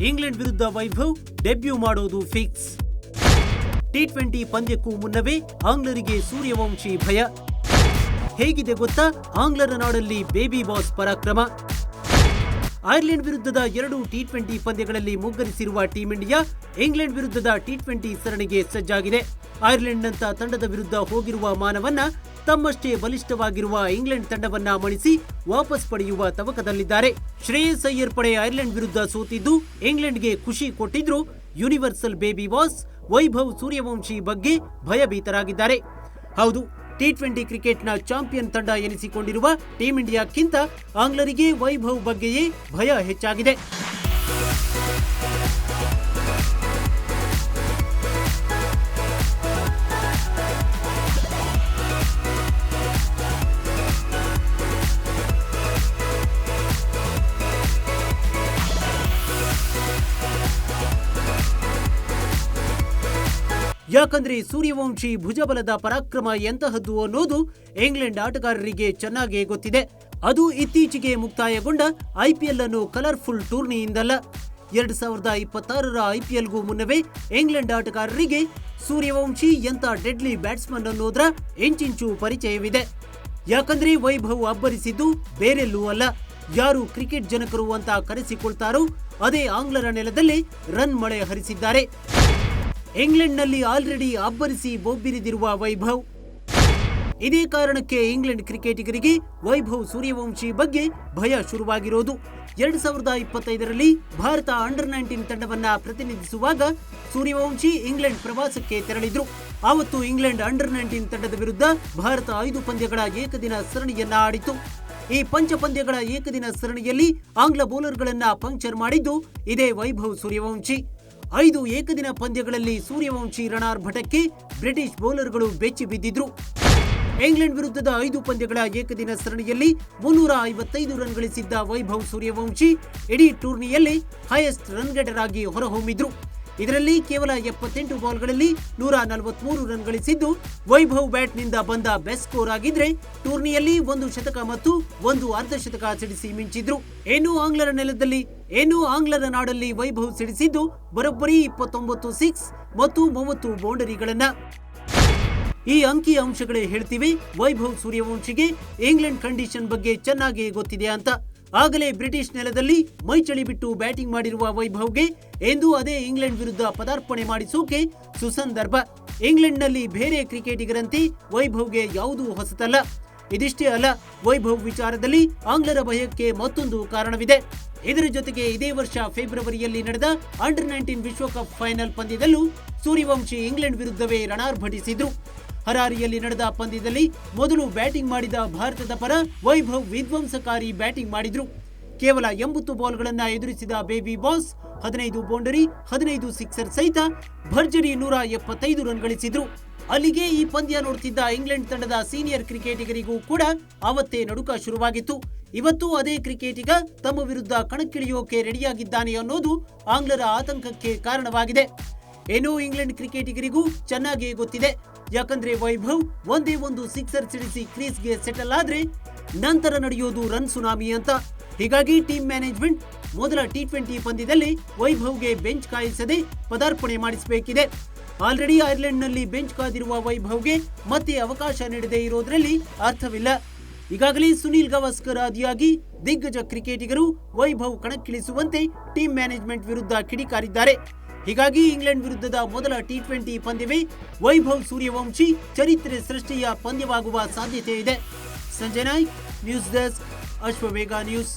England ವಿರುದ್ಧ Vaibhav debut ಮಾಡೋದು fix. T20 ಪಂದ್ಯಕ್ಕೂ ಮುನ್ನವೇ ಆಂಗ್ಲರಿಗೆ ಸೂರ್ಯವಂಶಿ ಭಯ. ಹೇಗಿದೆ ಗೊತ್ತಾ ಆಂಗ್ಲರ ನಾಡಲ್ಲಿ ಬೇಬಿ ಬಾಸ್ ಪರಾಕ್ರಮ. ಐರ್ಲೆಂಡ್ ವಿರುದ್ಧದ 2 ಟಿ20 ಪಂದ್ಯಗಳಲ್ಲಿ ಮುಗ್ಗರಿಸಿರುವ ಟೀಂ ಇಂಡಿಯಾ ಇಂಗ್ಲೆಂಡ್ ವಿರುದ್ಧದ ಟಿ20 ಸರಣಿಗೆ ಸಜ್ಜಾಗಿದೆ. ಐರ್ಲೆಂಡ್ನಂತ ತಂಡದ ವಿರುದ್ಧ ಹೋಗಿರುವ ಮಾನವನ್ನ ತಮ್ಮಷ್ಟೇ ಬಲಿಷ್ಠವಾಗಿರುವ ಇಂಗ್ಲೆಂಡ್ ತಂಡವನ್ನ ಮಣಿಸಿ ವಾಪಸ್ ಪಡೆಯುವ ತವಕದಲ್ಲಿದ್ದಾರೆ. ಶ್ರೇಯಸ್ ಅಯ್ಯರ್ ಪಡೆ ಐರ್ಲೆಂಡ್ ವಿರುದ್ಧ ಸೋತಿದ್ದು ಇಂಗ್ಲೆಂಡ್ಗೆ ಖುಷಿ ಕೊಟ್ಟಿದ್ರು universal baby boss Vaibhav Suryavanshi ಬಗ್ಗೆ ಭಯಭೀತರಾಗಿದ್ದಾರೆ. ಹೌದು, ಟಿ20 ಕ್ರಿಕೆಟ್ನ ಚಾಂಪಿಯನ್ ತಂಡ ಎನಿಸಿಕೊಂಡಿರುವ ಟೀಂ ಇಂಡಿಯಾಕ್ಕಿಂತ ಆಂಗ್ಲರಿಗೆ ವೈಭವ್ ಬಗ್ಗೆಯೇ ಭಯ ಹೆಚ್ಚಾಗಿದೆ. ಯಾಕಂದ್ರೆ ಸೂರ್ಯವಂಶಿ ಭುಜಬಲದ ಪರಾಕ್ರಮ ಎಂತಹದ್ದು ಅನ್ನೋದು ಇಂಗ್ಲೆಂಡ್ ಆಟಗಾರರಿಗೆ ಚೆನ್ನಾಗೇ ಗೊತ್ತಿದೆ. ಅದು ಇತ್ತೀಚೆಗೆ ಮುಕ್ತಾಯಗೊಂಡ ಐಪಿಎಲ್ ಅನ್ನು ಕಲರ್ಫುಲ್ ಟೂರ್ನಿಯಿಂದಲ್ಲ, 2026ರ ಐಪಿಎಲ್ಗೂ ಮುನ್ನವೇ ಇಂಗ್ಲೆಂಡ್ ಆಟಗಾರರಿಗೆ ಸೂರ್ಯವಂಶಿ ಎಂತ ಡೆಡ್ಲಿ ಬ್ಯಾಟ್ಸ್ಮನ್ ಅನ್ನೋದ್ರ ಇಂಚಿಂಚು ಪರಿಚಯವಿದೆ. ಯಾಕಂದ್ರೆ ವೈಭವ್ ಅಬ್ಬರಿಸಿದ್ದು ಬೇರೆಲ್ಲೂ ಅಲ್ಲ, ಯಾರು ಕ್ರಿಕೆಟ್ ಜನಕರು ಅಂತ ಕರೆಸಿಕೊಳ್ತಾರೋ ಅದೇ ಆಂಗ್ಲರ ನೆಲದಲ್ಲಿ ರನ್ ಮಳೆ ಹರಿಸಿದ್ದಾರೆ. ಇಂಗ್ಲೆಂಡ್ನಲ್ಲಿ ಆಲ್ರೆಡಿ ಅಬ್ಬರಿಸಿ ಬೊಬ್ಬಿರಿದಿರುವ ವೈಭವ್. ಇದೇ ಕಾರಣಕ್ಕೆ ಇಂಗ್ಲೆಂಡ್ ಕ್ರಿಕೆಟಿಗರಿಗೆ ವೈಭವ್ ಸೂರ್ಯವಂಶಿ ಬಗ್ಗೆ ಭಯ ಶುರುವಾಗಿರೋದು. 2025ರಲ್ಲಿ ಭಾರತ ಅಂಡರ್-19 ತಂಡವನ್ನ ಪ್ರತಿನಿಧಿಸುವಾಗ ಸೂರ್ಯವಂಶಿ ಇಂಗ್ಲೆಂಡ್ ಪ್ರವಾಸಕ್ಕೆ ತೆರಳಿದ್ರು. ಆವತ್ತು ಇಂಗ್ಲೆಂಡ್ ಅಂಡರ್-19 ತಂಡದ ವಿರುದ್ಧ ಭಾರತ 5 ಪಂದ್ಯಗಳ ಏಕದಿನ ಸರಣಿಯನ್ನ ಆಡಿತು. ಈ ಪಂಚಪಂದ್ಯಗಳ ಏಕದಿನ ಸರಣಿಯಲ್ಲಿ ಆಂಗ್ಲ ಬೌಲರ್ಗಳನ್ನ ಪಂಕ್ಚರ್ ಮಾಡಿದ್ದು ಇದೇ ವೈಭವ್ ಸೂರ್ಯವಂಶಿ. 5 ಏಕದಿನ ಪಂದ್ಯಗಳಲ್ಲಿ ಸೂರ್ಯವಂಶಿ ರಣಾರ್ಭಟಕ್ಕೆ ಬ್ರಿಟಿಷ್ ಬೌಲರ್ಗಳು ಬೆಚ್ಚಿ ಬಿದ್ದಿದ್ರು. ಇಂಗ್ಲೆಂಡ್ ವಿರುದ್ಧದ 5 ಪಂದ್ಯಗಳ ಏಕದಿನ ಸರಣಿಯಲ್ಲಿ 355 ರನ್ ಗಳಿಸಿದ್ದ ವೈಭವ್ ಸೂರ್ಯವಂಶಿ ಇಡೀ ಟೂರ್ನಿಯಲ್ಲಿ ಹೈಯೆಸ್ಟ್ ರನ್ ಗೆಟರ್ ಆಗಿ ಹೊರಹೊಮ್ಮಿದ್ರು. ಇದರಲ್ಲಿ ಕೇವಲ 78 ಬಾಲ್ಗಳಲ್ಲಿ 143 ರನ್ ಗಳಿಸಿದ್ದು ವೈಭವ್ ಬ್ಯಾಟ್ನಿಂದ ಬಂದ ಬೆಸ್ಟ್ ಸ್ಕೋರ್ ಆಗಿದ್ರೆ ಟೂರ್ನಿಯಲ್ಲಿ 1 ಶತಕ ಮತ್ತು 1 ಅರ್ಧ ಶತಕ ಸಿಡಿಸಿ ಮಿಂಚಿದ್ರು. ಆಂಗ್ಲರ ನಾಡಲ್ಲಿ ವೈಭವ್ ಸಿಡಿಸಿದ್ದು ಬರೋಬ್ಬರಿ 29 ಸಿಕ್ಸ್ ಮತ್ತು 30 ಬೌಂಡರಿಗಳನ್ನ. ಈ ಅಂಕಿ ಅಂಶಗಳೇ ಹೇಳ್ತಿವೆ ವೈಭವ್ ಸೂರ್ಯವಂಶಿಗೆ ಇಂಗ್ಲೆಂಡ್ ಕಂಡೀಷನ್ ಬಗ್ಗೆ ಚೆನ್ನಾಗಿ ಗೊತ್ತಿದೆ ಅಂತ. ಆಗಲೇ ಬ್ರಿಟಿಷ್ ನೆಲದಲ್ಲಿ ಮೈಚಳಿ ಬಿಟ್ಟು ಬ್ಯಾಟಿಂಗ್ ಮಾಡಿರುವ ವೈಭವ್ಗೆ ಎಂದು ಅದೇ ಇಂಗ್ಲೆಂಡ್ ವಿರುದ್ಧ ಪದಾರ್ಪಣೆ ಮಾಡಿಸೋಕೆ ಸುಸಂದರ್ಭ. ಇಂಗ್ಲೆಂಡ್ನಲ್ಲಿ ಬೇರೆ ಕ್ರಿಕೆಟಿಗರಂತೆ ವೈಭವ್ಗೆ ಯಾವುದೂ ಹೊಸತಲ್ಲ. ಇದಿಷ್ಟೇ ಅಲ್ಲ, ವೈಭವ್ ವಿಚಾರದಲ್ಲಿ ಆಂಗ್ಲರ ಭಯಕ್ಕೆ ಮತ್ತೊಂದು ಕಾರಣವಿದೆ. ಇದರ ಜೊತೆಗೆ ಇದೇ ವರ್ಷ ಫೆಬ್ರವರಿಯಲ್ಲಿ ನಡೆದ ಅಂಡರ್-19 ವಿಶ್ವಕಪ್ ಫೈನಲ್ ಪಂದ್ಯದಲ್ಲೂ ಸೂರ್ಯವಂಶಿ ಇಂಗ್ಲೆಂಡ್ ವಿರುದ್ಧವೇ ರಣಾರ್ಭಟಿಸಿದ್ರು. ಹರಾರಿಯಲ್ಲಿ ನಡೆದ ಪಂದ್ಯದಲ್ಲಿ ಮೊದಲು ಬ್ಯಾಟಿಂಗ್ ಮಾಡಿದ ಭಾರತದ ಪರ ವೈಭವ್ ವಿಧ್ವಂಸಕಾರಿ ಬ್ಯಾಟಿಂಗ್ ಮಾಡಿದ್ರು. ಕೇವಲ 80 ಬಾಲ್ಗಳನ್ನ ಎದುರಿಸಿದ ಬೇಬಿ ಬಾಸ್ 15 ಬೌಂಡರಿ 15 ಸಿಕ್ಸರ್ ಸಹಿತ ಭರ್ಜರಿ 175 ರನ್ ಗಳಿಸಿದ್ರು. ಅಲ್ಲಿಗೆ ಈ ಪಂದ್ಯ ನೋಡ್ತಿದ್ದ ಇಂಗ್ಲೆಂಡ್ ತಂಡದ ಸೀನಿಯರ್ ಕ್ರಿಕೆಟಿಗರಿಗೂ ಕೂಡ ಅವತ್ತೇ ನಡುಕ ಶುರುವಾಗಿತ್ತು. ಇವತ್ತು ಅದೇ ಕ್ರಿಕೆಟಿಗ ತಮ್ಮ ವಿರುದ್ಧ ಕಣಕ್ಕಿಳಿಯೋಕೆ ರೆಡಿಯಾಗಿದ್ದಾನೆ ಅನ್ನೋದು ಆಂಗ್ಲರ ಆತಂಕಕ್ಕೆ ಕಾರಣವಾಗಿದೆ. ಏನೋ ಇಂಗ್ಲೆಂಡ್ ಕ್ರಿಕೆಟಿಗರಿಗೂ ಚೆನ್ನಾಗಿ ಗೊತ್ತಿದೆ. ಯಾಕಂದ್ರೆ ವೈಭವ್ ಒಂದೇ ಒಂದು ಸಿಕ್ಸರ್ ಸಿಡಿಸಿ ಕ್ರೀಸ್ಗೆ ಸೆಟಲ್ ಆದ್ರೆ ನಂತರ ನಡೆಯೋದು ರನ್ ಸುನಾಮಿ ಅಂತ. ಹೀಗಾಗಿ ಟೀಮ್ ಮ್ಯಾನೇಜ್ಮೆಂಟ್ ಮೊದಲ ಟಿ20 ಪಂದ್ಯದಲ್ಲಿ ವೈಭವ್ಗೆ ಬೆಂಚ್ ಕಾಯಿಸದೆ ಪದಾರ್ಪಣೆ ಮಾಡಿಸಬೇಕಿದೆ. ಆಲ್ರೆಡಿ ಐರ್ಲೆಂಡ್ನಲ್ಲಿ ಬೆಂಚ್ ಕಾದಿರುವ ವೈಭವ್ಗೆ ಮತ್ತೆ ಅವಕಾಶ ನೀಡದೇ ಇರೋದ್ರಲ್ಲಿ ಅರ್ಥವಿಲ್ಲ. ಈಗಾಗಲೇ ಸುನಿಲ್ ಗವಾಸ್ಕರ್ ಆದಿಯಾಗಿ ದಿಗ್ಗಜ ಕ್ರಿಕೆಟಿಗರು ವೈಭವ್ ಕಣಕ್ಕಿಳಿಸುವಂತೆ ಟೀಮ್ ಮ್ಯಾನೇಜ್ಮೆಂಟ್ ವಿರುದ್ಧ ಕಿಡಿಕಾರಿದ್ದಾರೆ. ಹೀಗಾಗಿ ಇಂಗ್ಲೆಂಡ್ ವಿರುದ್ಧದ ಮೊದಲ ಟಿ20 ಪಂದ್ಯವೇ ವೈಭವ್ ಸೂರ್ಯವಂಶಿ ಚರಿತ್ರೆ ಸೃಷ್ಟಿಯ ಪಂದ್ಯವಾಗುವ ಸಾಧ್ಯತೆ ಇದೆ. Sanjay Naik, news desk, Ashwavega news.